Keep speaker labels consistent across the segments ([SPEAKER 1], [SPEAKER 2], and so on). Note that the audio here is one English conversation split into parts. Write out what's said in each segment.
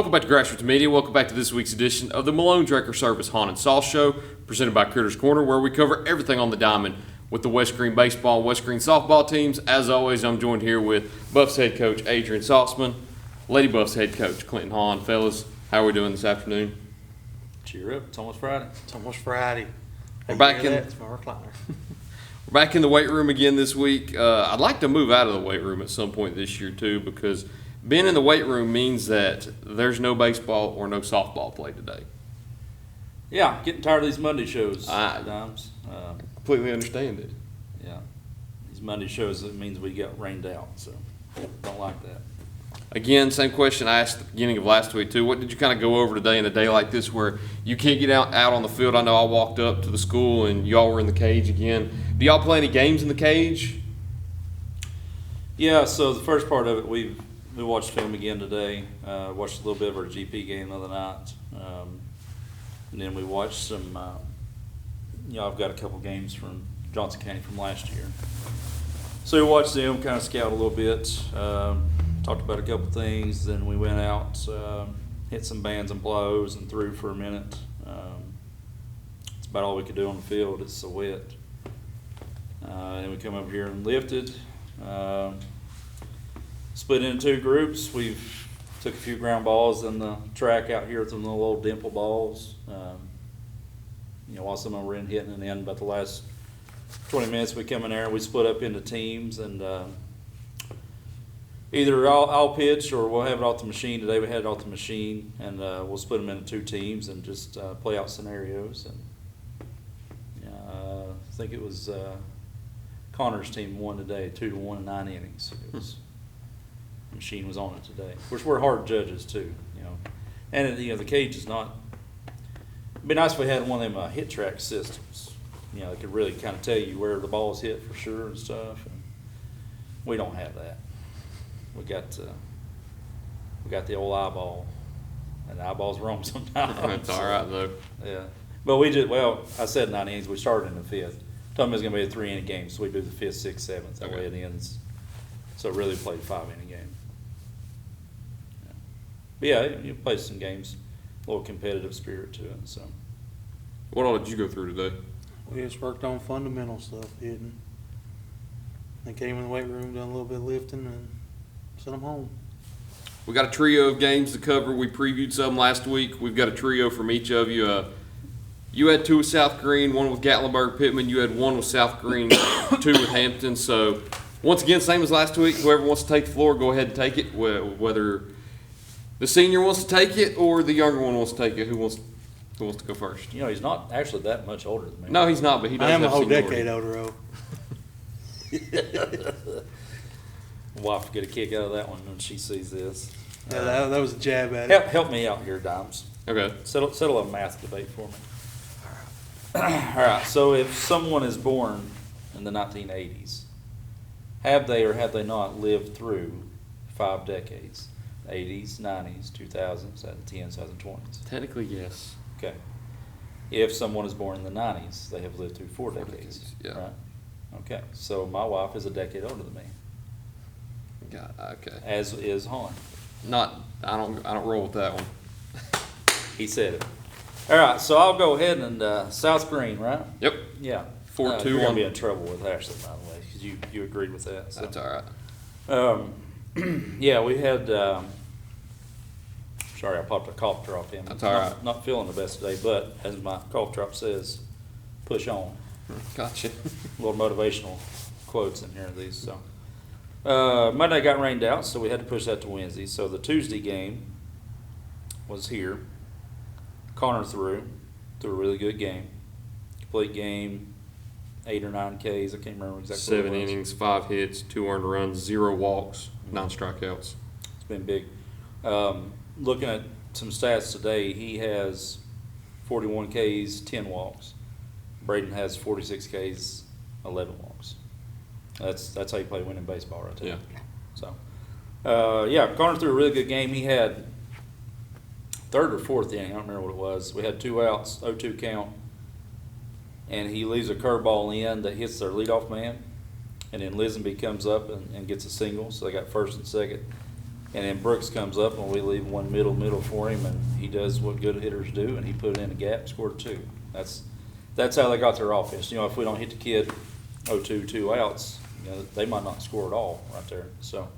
[SPEAKER 1] Welcome back to Grassroots Media. Welcome back to this week's edition of the Malone Director Service Haun and Sauce Show, presented by Critters Corner, where we cover everything on the diamond with the West Green baseball and West Green softball teams. As always, I'm joined here with Buffs head coach Adrian Sauceman, Lady Buffs head coach Clinton Haun. Fellas, how are we doing this afternoon?
[SPEAKER 2] Cheer up! It's almost Friday.
[SPEAKER 3] It's almost Friday.
[SPEAKER 1] We're back in.
[SPEAKER 3] It's my recliner.
[SPEAKER 1] We're back in the weight room again this week. I'd like to move out of the weight room at some point this year too, because being in the weight room means that there's no baseball or no softball played today.
[SPEAKER 2] Yeah, getting tired of these Monday shows sometimes.
[SPEAKER 1] Completely understand it.
[SPEAKER 2] Yeah, these Monday shows, it means we got rained out, so don't like that.
[SPEAKER 1] Again, same question I asked at the beginning of last week too. What did you kind of go over today in a day like this where you can't get out on the field? I know I walked up to the school and y'all were in the cage again. Do y'all play any games in the cage?
[SPEAKER 2] Yeah, so the first part of it, we watched film again today. Watched a little bit of our GP game the other night. And then we watched some, I've got a couple games from Johnson County from last year. So we watched them, kind of scout a little bit, talked about a couple things. Then we went out, hit some bands and blows and threw for a minute. It's about all we could do on the field. It's so wet. And we come over here and lifted. Split into two groups. We've took a few ground balls in the track out here with some little dimple balls. While some of them were in hitting, and then about the last 20 minutes we come in there and we split up into teams, and either I'll pitch or we'll have it off the machine. Today we had it off the machine, and we'll split them into two teams and just play out scenarios. And I think it was Connor's team won today, 2-1 in 9 innings. It was. The machine was on it today. Of course, we're hard judges too, And the cage is not. It'd be nice if we had one of them hit track systems. That could really kind of tell you where the ball's hit for sure and stuff. And we don't have that. We got the old eyeball, and the eyeballs roam sometimes.
[SPEAKER 1] That's all right though.
[SPEAKER 2] Yeah, but we did well. I said 9 innings. We started in the 5th. Told me it was going to be a 3-inning game, so we do the 5th, 6th, 7th. That way it ends. So it really played a 5-inning game. But yeah, you play some games, a little competitive spirit to it. So,
[SPEAKER 1] what all did you go through today?
[SPEAKER 3] We just worked on fundamental stuff, hitting. They came in the weight room, done a little bit of lifting, and sent them home.
[SPEAKER 1] We got a trio of games to cover. We previewed some last week. We've got a trio from each of you. You had 2 with South Green, 1 with Gatlinburg Pittman. You had 1 with South Green, 2 with Hampton. So once again, same as last week. Whoever wants to take the floor, go ahead and take it. Whether the senior wants to take it or the younger one wants to take it, who wants to go first?
[SPEAKER 2] he's not actually that much older than me.
[SPEAKER 1] No, he's not, but he does.
[SPEAKER 3] I am
[SPEAKER 1] have
[SPEAKER 3] a whole
[SPEAKER 1] seniority.
[SPEAKER 3] decade older,
[SPEAKER 2] Wife get a kick out of that one when she sees this.
[SPEAKER 3] Yeah, that was a jab at it.
[SPEAKER 2] Help me out here, Dimes.
[SPEAKER 1] Okay.
[SPEAKER 2] Settle a math debate for me. All right. So if someone is born in the 1980s, have they or have they not lived through 5 decades? 80s, 90s, 2000s, 2010s, 2020s.
[SPEAKER 1] Technically, yes.
[SPEAKER 2] Okay. If someone is born in the 90s, they have lived through 4 decades.
[SPEAKER 1] Yeah.
[SPEAKER 2] Right? Okay. So my wife is a decade older than me,
[SPEAKER 1] Okay.
[SPEAKER 2] as is Haun.
[SPEAKER 1] I don't roll with that one.
[SPEAKER 2] He said it. All right. So I'll go ahead and South Green, right?
[SPEAKER 1] Yep.
[SPEAKER 2] Yeah.
[SPEAKER 1] 4-2.
[SPEAKER 2] You're gonna be in trouble with Ashley, by the way, because you agreed with that. So.
[SPEAKER 1] That's all right.
[SPEAKER 2] Yeah, we had. Sorry, I popped a cough drop in.
[SPEAKER 1] That's all right.
[SPEAKER 2] Not feeling the best today, but as my cough drop says, push on.
[SPEAKER 1] Gotcha.
[SPEAKER 2] A little motivational quotes in here of these. So Monday got rained out, so we had to push that to Wednesday. So the Tuesday game was here. Connor threw a really good game, complete game, 8 or 9 Ks. I can't remember exactly.
[SPEAKER 1] 7 innings, 5 hits, 2 earned runs, 0 walks, 9 strikeouts.
[SPEAKER 2] It's been big. Looking at some stats today, he has 41 Ks, 10 walks. Braden has 46 Ks, 11 walks. That's how you play winning baseball right there.
[SPEAKER 1] Yeah.
[SPEAKER 2] So, Connor threw a really good game. He had 3rd or 4th inning, I don't remember what it was. We had 2 outs, 0-2 count, and he leaves a curveball in that hits their leadoff man, and then Lisenby comes up and gets a single, so they got 1st and 2nd. And then Brooks comes up and we leave one middle for him, and he does what good hitters do, and he put it in a gap, scored 2. That's how they got their offense. You know, if we don't hit the kid 0-2, 2 outs, you know, they might not score at all right there. So,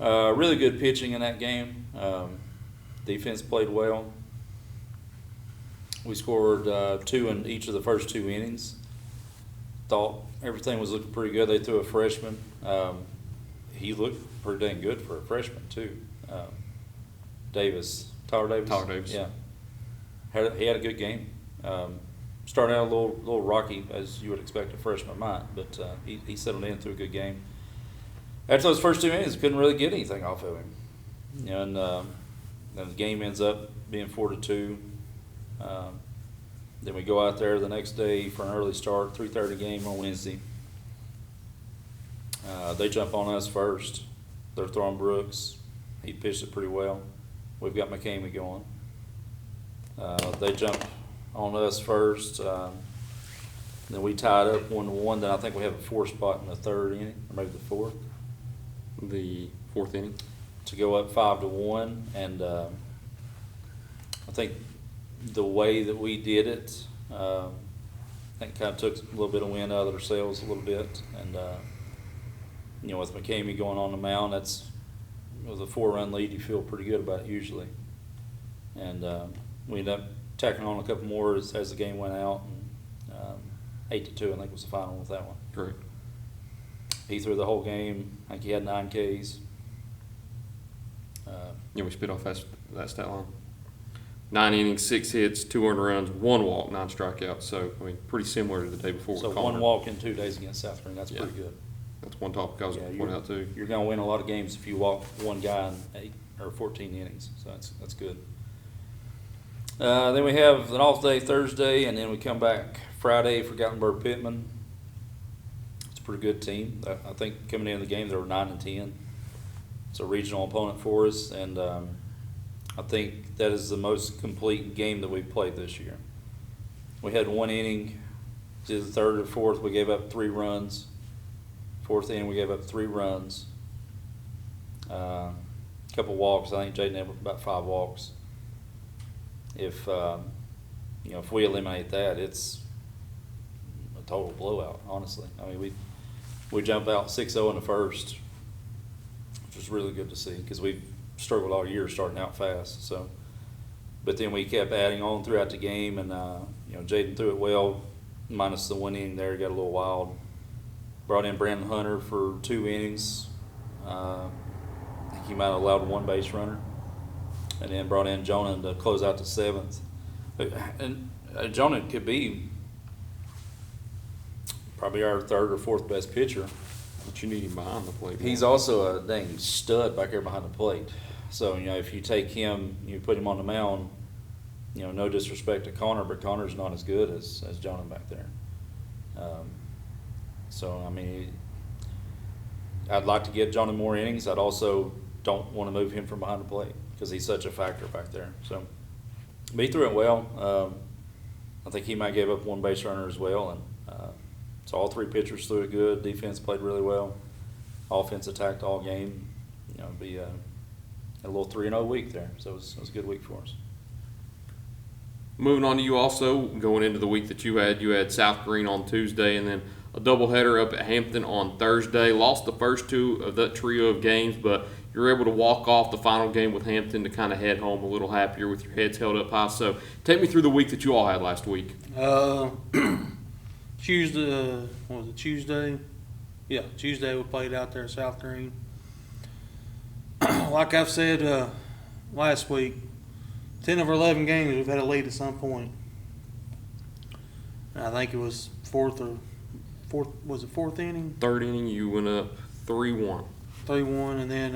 [SPEAKER 2] really good pitching in that game. Defense played well. We scored 2 in each of the first 2 innings. Thought everything was looking pretty good. They threw a freshman. He looked pretty dang good for a freshman too. Tyler Davis. Yeah, he had a good game. Started out a little rocky, as you would expect a freshman might, but he settled in through a good game. After those first 2 innings, couldn't really get anything off of him. You know, and then the game ends up being 4-2. Then we go out there the next day for an early start, 3:30 game on Wednesday. They jump on us first. They're throwing Brooks. He pitched it pretty well. We've got McCamey going. They jump on us first. Then we tied up 1-1. Then I think we have a 4 spot in the 3rd inning, or maybe the 4th.
[SPEAKER 1] The 4th inning.
[SPEAKER 2] To go up 5-1, and I think the way that we did it, I think kind of took a little bit of wind out of ourselves a little bit, and you know, with McCamey going on the mound, with a 4-run lead, you feel pretty good about it usually, and we ended up tacking on a couple more as the game went out, and 8-2 I think was the final with that one.
[SPEAKER 1] Correct.
[SPEAKER 2] He threw the whole game. I think he had 9 Ks.
[SPEAKER 1] Yeah, we spit off that stat line. 9 innings, 6 hits, 2 earned runs, 1 walk, 9 strikeouts. So, I mean, pretty similar to the day before.
[SPEAKER 2] So
[SPEAKER 1] with
[SPEAKER 2] 1
[SPEAKER 1] Connor.
[SPEAKER 2] walk in 2 days against South Green. That's
[SPEAKER 1] Yeah.
[SPEAKER 2] pretty good.
[SPEAKER 1] That's one topic I was going to point out too.
[SPEAKER 2] You're going to win a lot of games if you walk one guy in 8 or 14 innings. So that's good. Then we have an off day Thursday, and then we come back Friday for Gatlinburg Pittman. It's a pretty good team. I think coming into the game they were 9-10. It's a regional opponent for us, and I think that is the most complete game that we've played this year. We had 1 inning, to the 3rd or 4th, we gave up 3 runs. 4th inning, we gave up 3 runs. A couple walks. I think Jaden had about 5 walks. If if we eliminate that, it's a total blowout. Honestly, I mean we jump out 6-0 in the first, which was really good to see because we've struggled all year starting out fast. So, but then we kept adding on throughout the game, and Jaden threw it well, minus the 1 inning there, got a little wild. Brought in Brandon Hunter for 2 innings. I think he might have allowed 1 base runner, and then brought in Jonah to close out the 7th. And Jonah could be probably our 3rd or 4th best pitcher.
[SPEAKER 1] But you need him behind the plate.
[SPEAKER 2] He's also a dang stud back there behind the plate. So, if you take him, you put him on the mound, no disrespect to Connor, but Connor's not as good as Jonah back there. So, I mean, I'd like to get Jonah more innings. I'd also don't want to move him from behind the plate because he's such a factor back there. So, but he threw it well. I think he might give up 1 base runner as well, and so all 3 pitchers threw it good. Defense played really well. Offense attacked all game. It'd be a little 3-0 week there. So it was a good week for us.
[SPEAKER 1] Moving on to you also, going into the week that you had South Green on Tuesday and then a doubleheader up at Hampton on Thursday. Lost the first 2 of that trio of games, but you were able to walk off the final game with Hampton to kind of head home a little happier with your heads held up high. So take me through the week that you all had last week.
[SPEAKER 3] Tuesday, what was it, Tuesday? Yeah, Tuesday we played out there at South Green. Like I've said last week, 10 of our 11 games we've had a lead at some point. And I think it was fourth inning?
[SPEAKER 1] 3rd inning, you went up 3-1.
[SPEAKER 3] 3-1, and then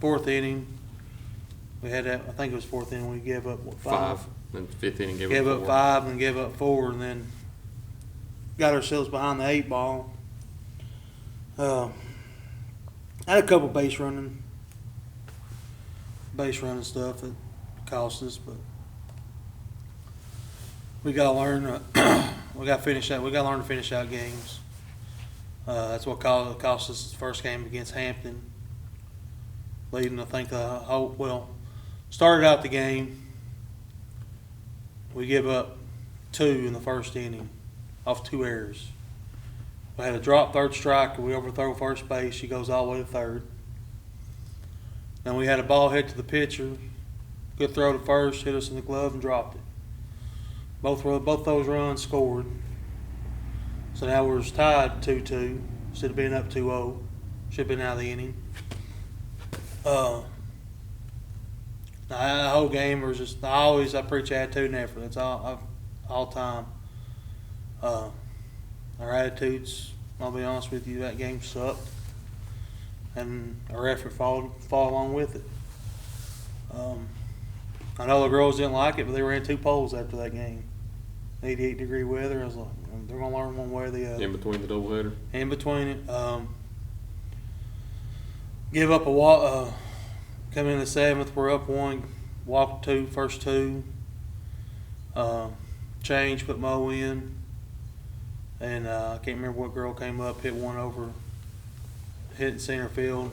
[SPEAKER 3] 4th inning, we had that, I think it was 4th inning, we gave up, 5?
[SPEAKER 1] Then 5th inning gave
[SPEAKER 3] Gave
[SPEAKER 1] up
[SPEAKER 3] up
[SPEAKER 1] 4.
[SPEAKER 3] 5 and gave up 4, and then got ourselves behind the 8 ball. Had a couple base running stuff that cost us, but we got to learn. We got to finish out. We got to learn to finish out games. That's what cost us the first game against Hampton. leading, I think, started out the game. We give up 2 in the first inning off 2 errors. We had a drop third striker. We overthrow first base. She goes all the way to third. Then we had a ball hit to the pitcher. Good throw to first, hit us in the glove and dropped it. Both those runs scored. So now we're tied 2-2 instead of being up 2-0. Should have been out of the inning. Now, the whole game was just, I preach attitude and effort. That's all time. Our attitudes, I'll be honest with you, that game sucked. And our effort followed along with it. I know the girls didn't like it, but they ran 2 poles after that game. 88-degree weather. I was like, they're going to learn one way or the other.
[SPEAKER 1] In between the doubleheader?
[SPEAKER 3] In between it. Give up a walk. Come in the 7th, we're up 1. Walk 2, first 2. Change, put Mo in. And I can't remember what girl came up, hit one over, hit in center field,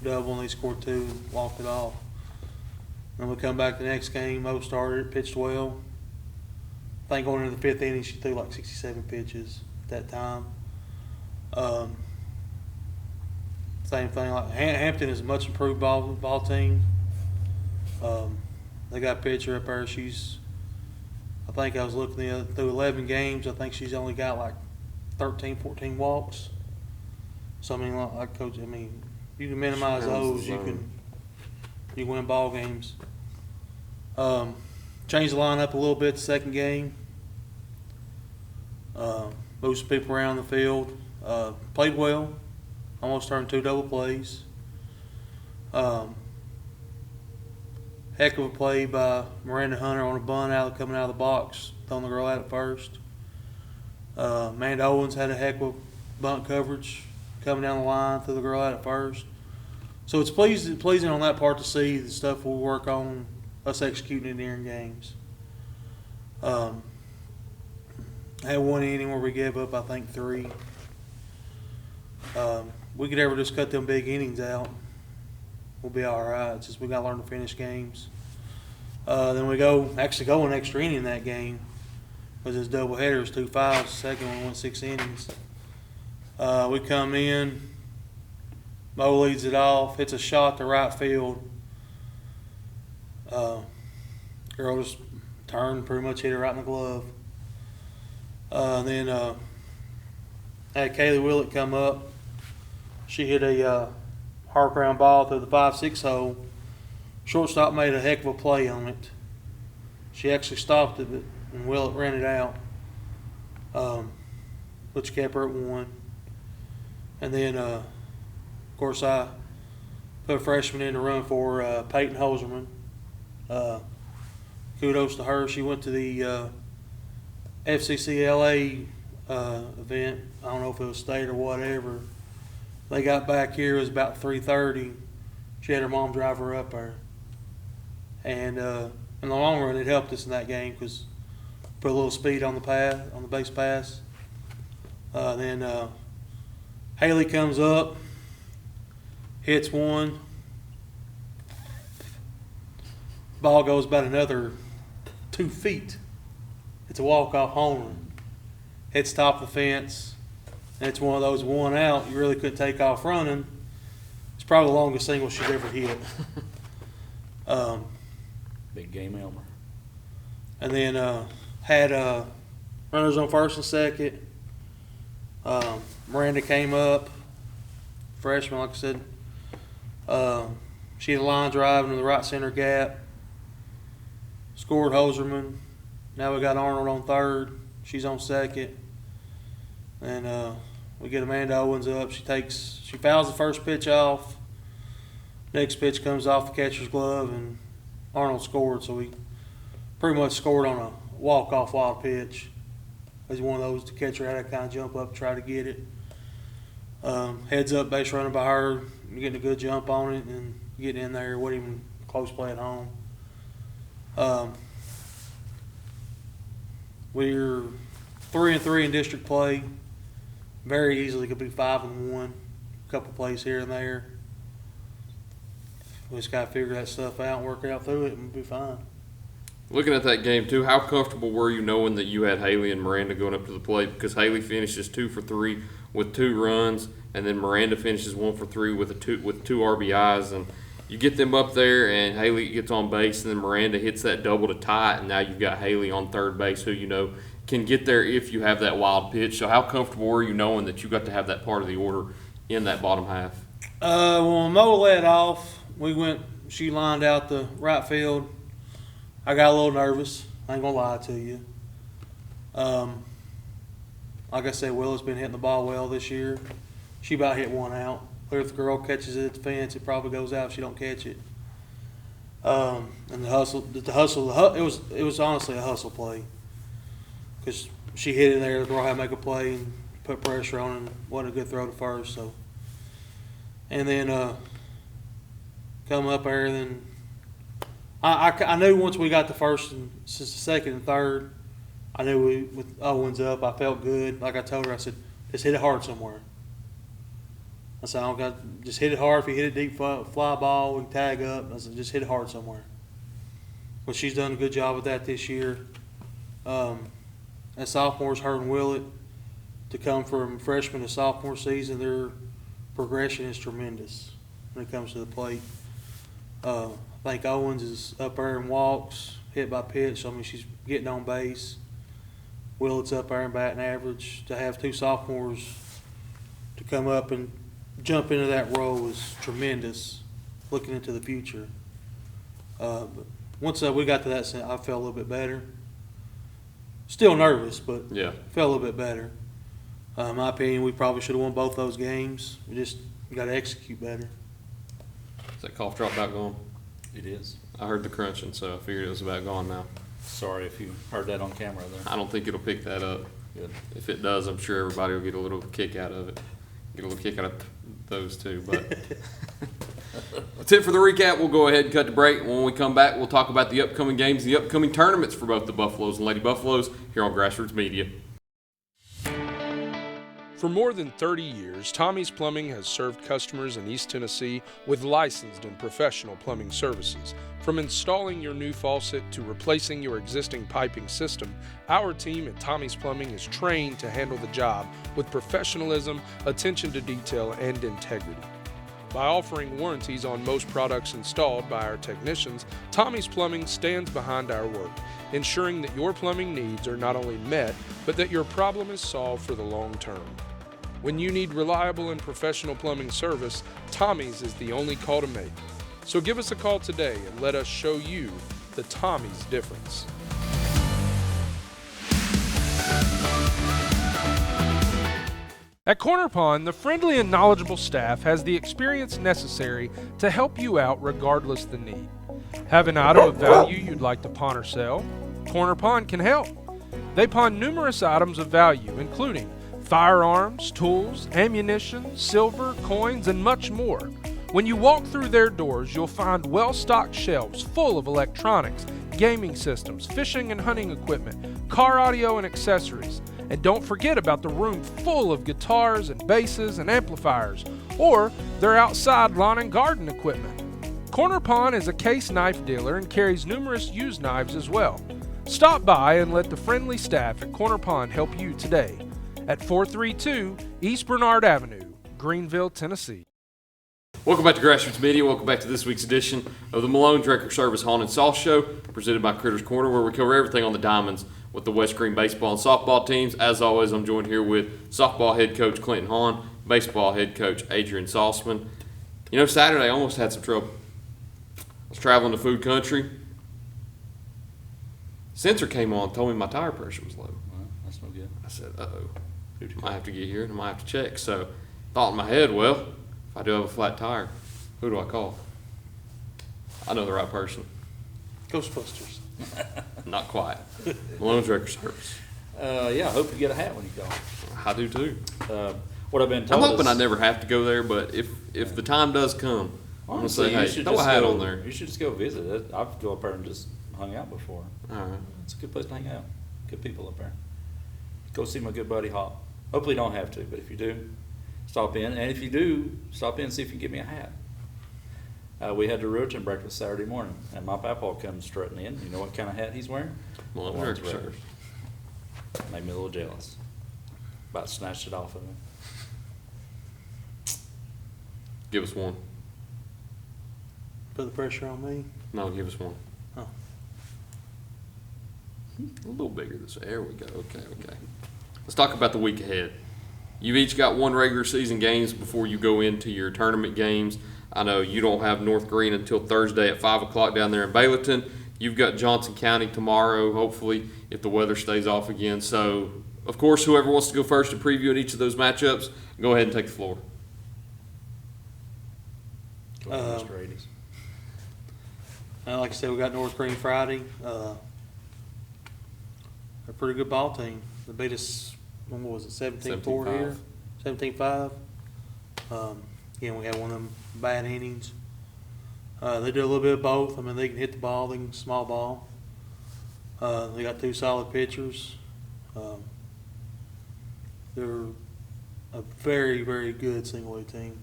[SPEAKER 3] double, and he scored 2, walked it off. Then we come back the next game, Mo started, pitched well. I think going into the 5th inning, she threw like 67 pitches at that time. Same thing, like Hampton is a much improved ball team. They got a pitcher up there. I think I was looking through 11 games. I think she's only got like 13, 14 walks. So I mean, like Coach, I mean, you can minimize those. You can win ball games. Changed the lineup a little bit the second game. Moved some people around the field. Played well. Almost turned 2 double plays. Heck of a play by Miranda Hunter on a bunt coming out of the box, throwing the girl out at first. Amanda Owens had a heck of bunt coverage coming down the line, threw the girl out at first. So it's pleasing on that part to see the stuff we'll work on, us executing it during games. I had 1 inning where we gave up, I think, 3. We could ever just cut them big innings out, we'll be all right. It's just we got to learn to finish games. Then we go an extra inning in that game because it's double headers, 2 5s. The second one went 6 innings. We come in, Mo leads it off, hits a shot to right field. Girl just turned, pretty much hit it right in the glove. Then had Kaylee Willett come up. She hit a hard ground ball through the 5-6 hole. Shortstop made a heck of a play on it. She actually stopped it, and Willett ran it out, which kept her at 1. And then, of course, I put a freshman in to run for Peyton Hoserman. Kudos to her. She went to the FCCLA event. I don't know if it was state or whatever. They got back here. It was about 3:30. She had her mom drive her up there. And in the long run, it helped us in that game because put a little speed on the base pass. Then Haley comes up, hits one. Ball goes about another 2 feet. It's a walk-off home run. Hits top of the fence. And it's one of those 1 out. You really couldn't take off running. It's probably the longest single she's ever hit.
[SPEAKER 2] Big game Elmer.
[SPEAKER 3] And then had runners on first and second. Miranda came up, freshman, like I said. She had a line drive into the right center gap. Scored Hoserman. Now we got Arnold on third. She's on second. And we get Amanda Owens up. She fouls the first pitch off. Next pitch comes off the catcher's glove, and Arnold scored. So we pretty much scored on a walk-off wild pitch. He's one of those, the catcher had to kind of jump up and try to get it. Heads up, base running by her. You're getting a good jump on it and getting in there. It wasn't even close play at home. We're 3-3 in district play. Very easily could be 5-1. A couple plays here and there. We just got to figure that stuff out and work out through it, and we'll be fine.
[SPEAKER 1] Looking at that game too, how comfortable were you knowing that you had Haley and Miranda going up to the plate? Because Haley finishes 2 for 3 with 2 runs, and then Miranda finishes 1 for 3 with two RBIs, and you get them up there, and Haley gets on base, and then Miranda hits that double to tie it, and now you've got Haley on third base, who you know can get there if you have that wild pitch. So how comfortable were you knowing that you got to have that part of the order in that bottom half?
[SPEAKER 3] When Mo led off, she lined out the right field. I got a little nervous. I ain't gonna lie to you. Like I said, Willa's been hitting the ball well this year. She about hit one out. But if the girl catches it at the fence, it probably goes out if she don't catch it. And the hustle, it was honestly a hustle play. Because she hit it there, the girl had to make a play and put pressure on, and wasn't a good throw to first. So, and then come up there, and then I knew once we got the first and since the second and third, I knew with Owens up, I felt good. Like I told her, I said, just hit it hard somewhere. I said, I don't got just hit it hard. If you hit a deep fly ball, we can tag up. I said, just hit it hard somewhere. Well, she's done a good job with that this year. As sophomores, her and Willett, to come from freshman to sophomore season, their progression is tremendous when it comes to the plate. I think Owens is up there and walks, hit by pitch. I mean, she's getting on base. Willett's up there and batting average. To have 2 sophomores to come up and jump into that role is tremendous, looking into the future. But once we got to that, I felt a little bit better. Still nervous, but
[SPEAKER 1] Yeah.
[SPEAKER 3] felt a little bit better. In my opinion, we probably should have won both those games. We got to execute better.
[SPEAKER 1] Is that cough drop about gone?
[SPEAKER 2] It is.
[SPEAKER 1] I heard the crunching, so I figured it was about gone now.
[SPEAKER 2] Sorry if you heard that on camera there.
[SPEAKER 1] I don't think it'll pick that up.
[SPEAKER 2] Good.
[SPEAKER 1] If it does, I'm sure everybody will get a little kick out of it. Get a little kick out of those too. But that's it for the recap. We'll go ahead and cut the break. When we come back, we'll talk about the upcoming games, the upcoming tournaments for both the Buffaloes and Lady Buffaloes here on Grassroots Media.
[SPEAKER 4] For more than 30 years, Tommy's Plumbing has served customers in East Tennessee with licensed and professional plumbing services. From installing your new faucet to replacing your existing piping system, our team at Tommy's Plumbing is trained to handle the job with professionalism, attention to detail, and integrity. By offering warranties on most products installed by our technicians, Tommy's Plumbing stands behind our work, ensuring that your plumbing needs are not only met, but that your problem is solved for the long term. When you need reliable and professional plumbing service, Tommy's is the only call to make. So give us a call today and let us show you the Tommy's difference. At Corner Pond, the friendly and knowledgeable staff has the experience necessary to help you out regardless the need. Have an item of value you'd like to pawn or sell? Corner Pond can help. They pawn numerous items of value, including firearms, tools, ammunition, silver, coins, and much more. When you walk through their doors, you'll find well-stocked shelves full of electronics, gaming systems, fishing and hunting equipment, car audio and accessories. And don't forget about the room full of guitars and basses and amplifiers, or their outside lawn and garden equipment. Corner Pond is a case knife dealer and carries numerous used knives as well. Stop by and let the friendly staff at Corner Pond help you today at 432 East Bernard Avenue, Greenville, Tennessee.
[SPEAKER 1] Welcome back to Grassroots Media. Welcome back to this week's edition of the Malone Director Service Haun and Sauce Show, presented by Critters Corner, where we cover everything on the diamonds with the West Green baseball and softball teams. As always, I'm joined here with softball head coach Clinton Haun, baseball head coach Adrian Sauceman. You know, Saturday I almost had some trouble. I was traveling to food country. Sensor came on, told me my tire pressure was low.
[SPEAKER 2] Well, that's no good.
[SPEAKER 1] I said, uh-oh, I might have to get here and I might have to check. So thought in my head, well, if I do have a flat tire, who do I call? I know the right person.
[SPEAKER 3] Ghostbusters.
[SPEAKER 1] Not quite. Malone Director Service.
[SPEAKER 2] Yeah, I hope you get a hat when you go.
[SPEAKER 1] I do too.
[SPEAKER 2] What I've been
[SPEAKER 1] I'm
[SPEAKER 2] told
[SPEAKER 1] hoping
[SPEAKER 2] is,
[SPEAKER 1] I never have to go there, but if the time does come, I'm going to say,
[SPEAKER 2] honestly, you
[SPEAKER 1] hey,
[SPEAKER 2] should
[SPEAKER 1] throw a
[SPEAKER 2] just
[SPEAKER 1] hat
[SPEAKER 2] go,
[SPEAKER 1] on there.
[SPEAKER 2] You should just go visit it. I've go up there and just hung out before.
[SPEAKER 1] All right.
[SPEAKER 2] It's a good place to hang out. Good people up there. Go see my good buddy Hop. Hopefully you don't have to, but if you do, stop in. And if you do, stop in and see if you can get me a hat. We had the Ruritan breakfast Saturday morning, and my papa comes strutting in. You know what kind of hat he's wearing?
[SPEAKER 1] Malone
[SPEAKER 2] Malone's
[SPEAKER 1] Records.
[SPEAKER 2] Records. Made me a little jealous. About snatched it off of him.
[SPEAKER 1] Give us one.
[SPEAKER 3] Put the pressure on me.
[SPEAKER 1] No, give us one.
[SPEAKER 3] Oh.
[SPEAKER 1] A little bigger this. There we go. Okay. Let's talk about the week ahead. You've each got one regular season games before you go into your tournament games. I know you don't have North Green until Thursday at 5 o'clock down there in Bayleton. You've got Johnson County tomorrow, hopefully, if the weather stays off again. So, of course, whoever wants to go first to preview in each of those matchups, go ahead and take the floor.
[SPEAKER 2] Go ahead, Mr. Radies.
[SPEAKER 3] Like I said, we got North Green Friday. They're a pretty good ball team. They beat us, what was it, 17-4 here? 17-5. Again, we had one of them bad innings. They do a little bit of both. I mean, they can hit the ball, they can small ball. They got two solid pitchers. They're a very, very good single A team.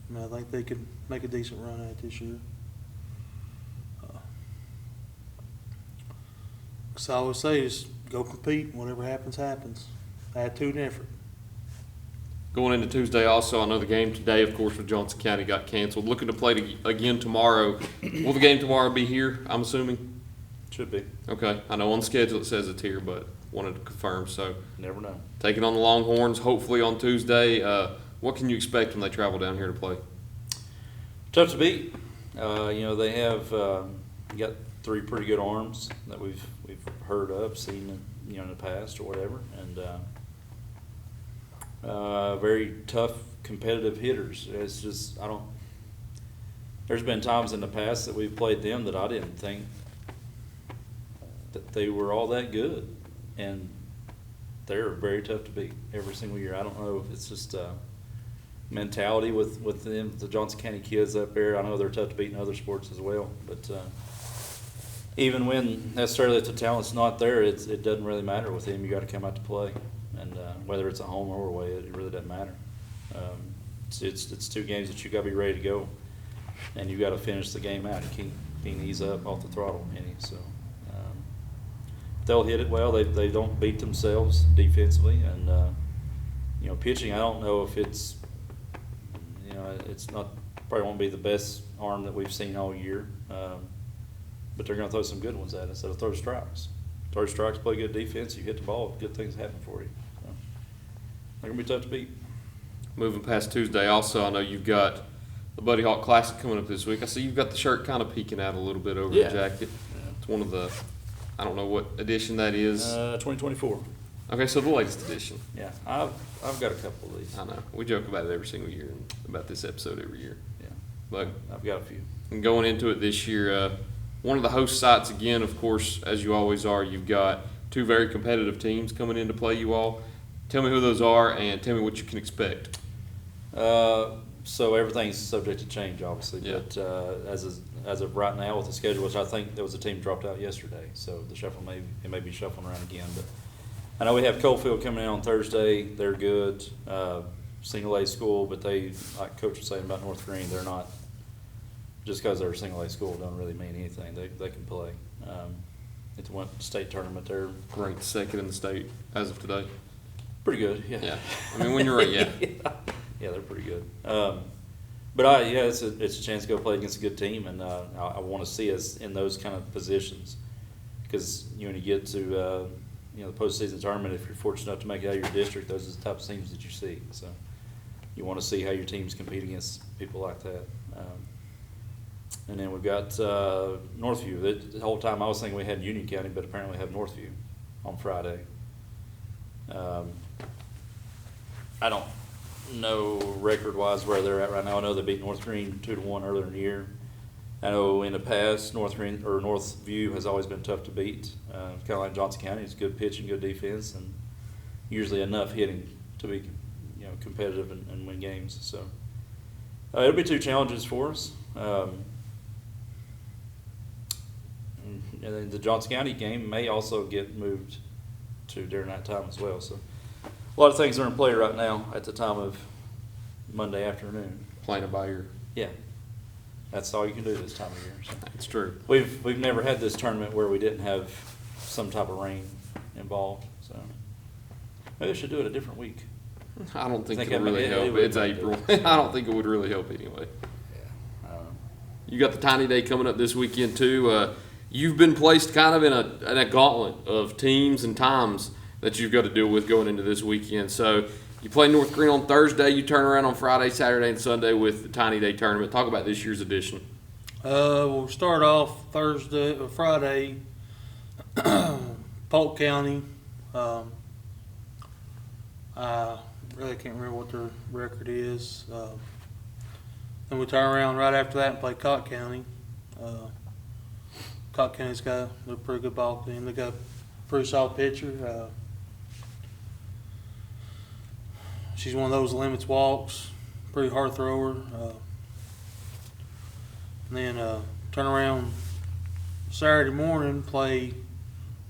[SPEAKER 3] I mean, I think they could make a decent run at it this year. So I would say just go compete. Whatever happens, happens. Attitude and effort.
[SPEAKER 1] Going into Tuesday also, I know the game today, of course, with Johnson County got canceled. Looking to play again tomorrow. Will the game tomorrow be here, I'm assuming?
[SPEAKER 2] Should be.
[SPEAKER 1] Okay. I know on the schedule it says it's here, but wanted to confirm. So
[SPEAKER 2] Never know.
[SPEAKER 1] taking on the Longhorns, hopefully on Tuesday. What can you expect when they travel down here to play?
[SPEAKER 2] Tough to beat. They have got three pretty good arms that we've heard of, seen in the past or whatever, and very tough, competitive hitters. It's just There's been times in the past that we've played them that I didn't think that they were all that good, and they're very tough to beat every single year. I don't know if it's just mentality with them, the Johnson County kids up there. I know they're tough to beat in other sports as well, but even when necessarily if the talent's not there, it doesn't really matter with them. You got to come out to play, and whether it's at home or away, it really doesn't matter. It's two games that you got to be ready to go, and you got to finish the game out. You can't ease up off the throttle any. So they'll hit it well. They don't beat themselves defensively, and pitching. I don't know if it's it's not probably won't be the best arm that we've seen all year. But they're going to throw some good ones at us. They'll throw strikes. Throw strikes, play good defense. You hit the ball, good things happen for you. So they're going to be tough to beat.
[SPEAKER 1] Moving past Tuesday also, I know you've got the Buddy Hawk Classic coming up this week. I see you've got the shirt kind of peeking out a little bit over the jacket. It's one of the, I don't know what edition that is.
[SPEAKER 2] 2024.
[SPEAKER 1] Okay, so the latest edition.
[SPEAKER 2] Yeah, I've got a couple of these.
[SPEAKER 1] I know. We joke about it every single year and about this episode every year.
[SPEAKER 2] Yeah,
[SPEAKER 1] But
[SPEAKER 2] I've got a few.
[SPEAKER 1] and going into it this year, one of the host sites, again, of course, as you always are, you've got two very competitive teams coming in to play you all. Tell me who those are and tell me what you can expect.
[SPEAKER 2] So everything's subject to change, obviously.
[SPEAKER 1] Yeah.
[SPEAKER 2] But as of right now with the schedule, which I think there was a team dropped out yesterday, so the shuffle may be shuffling around again. But I know we have Coalfield coming in on Thursday. They're good, single A school, but they, like Coach was saying about North Green, they're not. Just because they're a single A school doesn't really mean anything. They can play. It's one state tournament. They're
[SPEAKER 1] Ranked second in the state as of today.
[SPEAKER 2] pretty good. Yeah.
[SPEAKER 1] Yeah. I mean, when you're right, yeah.
[SPEAKER 2] Yeah, they're pretty good. But it's a chance to go play against a good team, and I want to see us in those kind of positions because when you get to the postseason tournament, if you're fortunate enough to make it out of your district, those are the type of teams that you see. So you want to see how your teams compete against people like that. And then we've got Northview. The whole time I was thinking we had Union County, but apparently we have Northview on Friday. I don't know record-wise where they're at right now. I know they beat North Green 2-1 earlier in the year. I know in the past Northview has always been tough to beat. Kind of like Johnson County, it's good pitching, good defense, and usually enough hitting to be competitive and win games. So it'll be two challenges for us. And then the Johnson County game may also get moved to during that time as well. So a lot of things are in play right now at the time of Monday afternoon.
[SPEAKER 1] Playing it by ear.
[SPEAKER 2] Yeah. that's all you can do this time of year. So.
[SPEAKER 1] It's true.
[SPEAKER 2] We've never had this tournament where we didn't have some type of rain involved. So maybe we should do it a different week.
[SPEAKER 1] I don't think
[SPEAKER 2] Think
[SPEAKER 1] it'll
[SPEAKER 2] it-
[SPEAKER 1] really
[SPEAKER 2] it
[SPEAKER 1] help.
[SPEAKER 2] would
[SPEAKER 1] It's
[SPEAKER 2] make
[SPEAKER 1] April.
[SPEAKER 2] it.
[SPEAKER 1] I don't think it would really help anyway.
[SPEAKER 2] Yeah.
[SPEAKER 1] You got the Tiny Day coming up this weekend too. You've been placed kind of in a gauntlet of teams and times that you've got to deal with going into this weekend. So you play North Green on Thursday. You turn around on Friday, Saturday, and Sunday with the Tiny Day tournament. Talk about this year's edition.
[SPEAKER 3] We'll start off Friday, Polk County. I really can't remember what their record is. Then we turn around right after that and play Cott County. Cott County's got a pretty good ball team. They got a pretty solid pitcher. She's one of those that limits walks, pretty hard thrower. And then turn around Saturday morning, play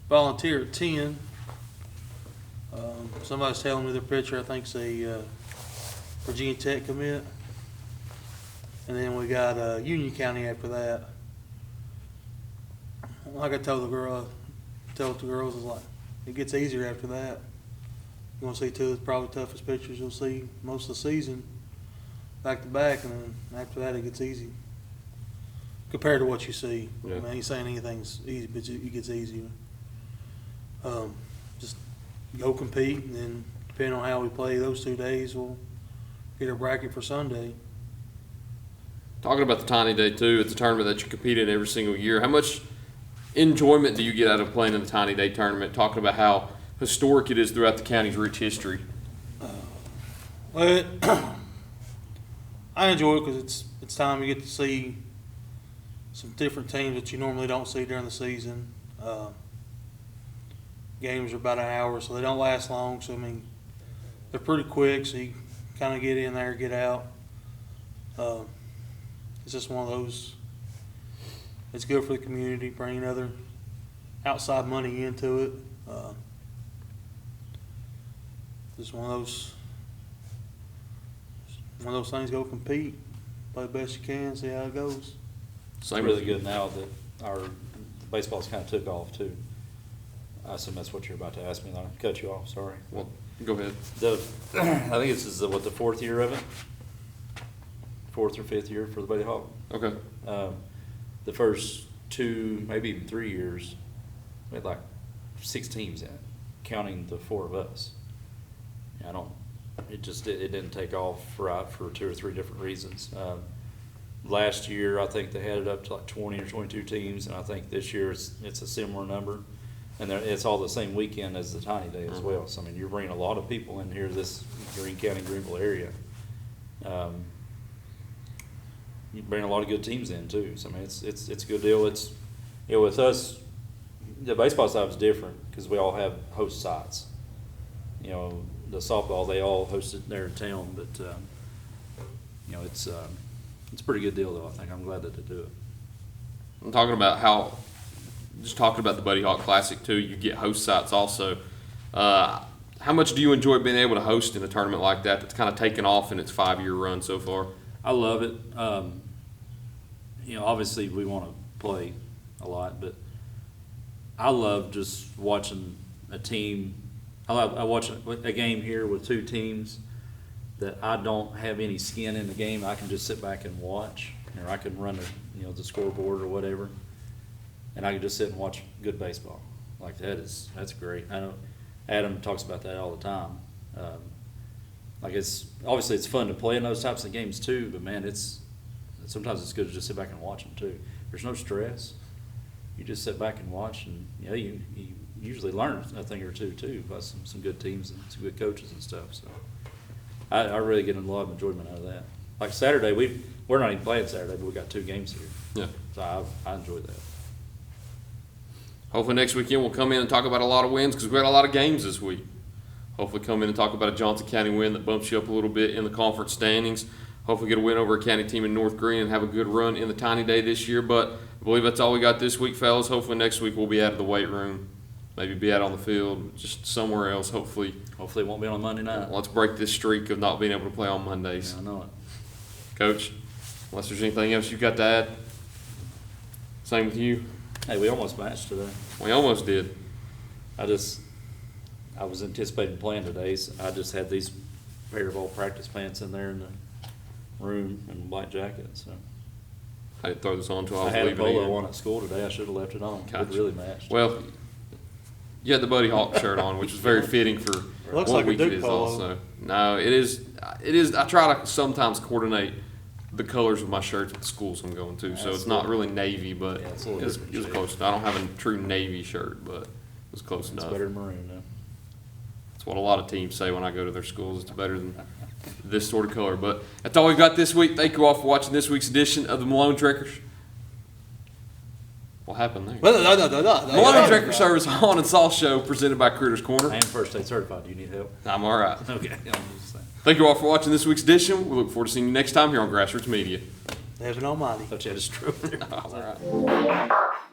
[SPEAKER 3] volunteer at 10. Somebody's telling me their pitcher, I think, is a Virginia Tech commit. And then we got Union County after that. Like I told the girls, is like, it gets easier after that. You're going to see two of the probably toughest pitchers you'll see most of the season, back to back, and then after that it gets easy. Compared to what you see.
[SPEAKER 1] Yeah.
[SPEAKER 3] I ain't saying anything's easy, but it gets easier. Just go compete, and then depending on how we play those 2 days, we'll get a bracket for Sunday.
[SPEAKER 1] Talking about the Tiny Day too, it's a tournament that you compete in every single year. How much enjoyment do you get out of playing in the Tiny Day tournament? Talking about how historic it is throughout the county's rich history.
[SPEAKER 3] Well, I enjoy it because it's time you get to see some different teams that you normally don't see during the season. Games are about an hour, so they don't last long. So, I mean, they're pretty quick, so you kind of get in there, get out. It's just one of those, it's good for the community, bringing other outside money into it. Just one of those things, go compete, play the best you can, see how it goes.
[SPEAKER 2] It's
[SPEAKER 1] Same
[SPEAKER 2] really
[SPEAKER 1] with
[SPEAKER 2] good now that the baseball's kind of took off too. I assume that's what you're about to ask me. I cut you off. Sorry.
[SPEAKER 1] Well, go ahead.
[SPEAKER 2] I think this is the 4th year of it. 4th or 5th year for the Buddy Hawk.
[SPEAKER 1] Okay.
[SPEAKER 2] The first 2, maybe even 3 years, we had like 6 teams in it, counting the 4 of us. It didn't take off for 2 or 3 different reasons. Last year, I think they had it up to like 20 or 22 teams, and I think this year it's a similar number. And it's all the same weekend as the Tiny Day as well. So, I mean, you're bringing a lot of people in here, this Greene County, Greenville area. You bring a lot of good teams in too. So, I mean, it's a good deal. It's, with us, the baseball side is different because we all have host sites. The softball, they all host it there in town, but it's a pretty good deal though. I think I'm glad that they do it.
[SPEAKER 1] I'm talking about the Buddy Hawk Classic too. You get host sites also. How much do you enjoy being able to host in a tournament like that that's kind of taken off in its 5-year run so far?
[SPEAKER 2] I love it. Obviously we want to play a lot, but I love just watching a team. I watch a game here with 2 teams that I don't have any skin in the game. I can just sit back and watch, or I can run the scoreboard or whatever, and I can just sit and watch good baseball. Like that's great. I know Adam talks about that all the time. It's obviously it's fun to play in those types of games too, but man, sometimes it's good to just sit back and watch them too. There's no stress. You just sit back and watch, and you usually learn a thing or two too by some good teams and some good coaches and stuff. So I really get a lot of enjoyment out of that. Like Saturday, we're not even playing Saturday, but we got 2 games here.
[SPEAKER 1] Yeah.
[SPEAKER 2] So I enjoy that.
[SPEAKER 1] Hopefully next weekend we'll come in and talk about a lot of wins because we got a lot of games this week. Hopefully come in and talk about a Johnson County win that bumps you up a little bit in the conference standings. Hopefully get a win over a county team in North Green and have a good run in the Tiny Day this year. But I believe that's all we got this week, fellas. Hopefully next week we'll be out of the weight room. Maybe be out on the field, just somewhere else, hopefully.
[SPEAKER 2] Hopefully it won't be on Monday night.
[SPEAKER 1] Let's break this streak of not being able to play on Mondays.
[SPEAKER 2] Yeah, I know it.
[SPEAKER 1] Coach, Unless there's anything else you've got to add. Same with you.
[SPEAKER 2] Hey, we almost matched today.
[SPEAKER 1] We almost did.
[SPEAKER 2] I was anticipating playing today, so I just had these pair of old practice pants in there in the room and a black jacket, so.
[SPEAKER 1] I didn't throw this on until I
[SPEAKER 2] I
[SPEAKER 1] was
[SPEAKER 2] had a
[SPEAKER 1] leaving
[SPEAKER 2] polo
[SPEAKER 1] again.
[SPEAKER 2] on at school today. I should have left it on.
[SPEAKER 1] Gotcha.
[SPEAKER 2] It really matched.
[SPEAKER 1] Well, you had the Buddy Hawk shirt on, which was very fitting for
[SPEAKER 3] Looks
[SPEAKER 1] what
[SPEAKER 3] like a
[SPEAKER 1] week it
[SPEAKER 3] Duke
[SPEAKER 1] is
[SPEAKER 3] polo.
[SPEAKER 1] also. No, it is. It is. I try to sometimes coordinate the colors of my shirts with the schools I'm going to, so
[SPEAKER 2] That's
[SPEAKER 1] it's not
[SPEAKER 2] cool.
[SPEAKER 1] really navy, but
[SPEAKER 2] Yeah, it's a little
[SPEAKER 1] it's
[SPEAKER 2] different shade.
[SPEAKER 1] close. I don't have a true navy shirt, but it was close
[SPEAKER 2] It's
[SPEAKER 1] enough.
[SPEAKER 2] better than maroon, though.
[SPEAKER 1] That's what a lot of teams say when I go to their schools. It's better than this sort of color. But that's all we've got this week. Thank you all for watching this week's edition of the Malone Trekkers. What happened there? Malone Trekker Service Haun and Sauce Show presented by Critters Corner.
[SPEAKER 2] I am first state certified. Do you need help?
[SPEAKER 1] I'm all right.
[SPEAKER 2] Okay. I'm just saying.
[SPEAKER 1] Thank you all for watching this week's edition. We look forward to seeing you next time here on Grassroots Media.
[SPEAKER 3] There's an almighty.
[SPEAKER 2] Thought you had a stroke.
[SPEAKER 1] All right.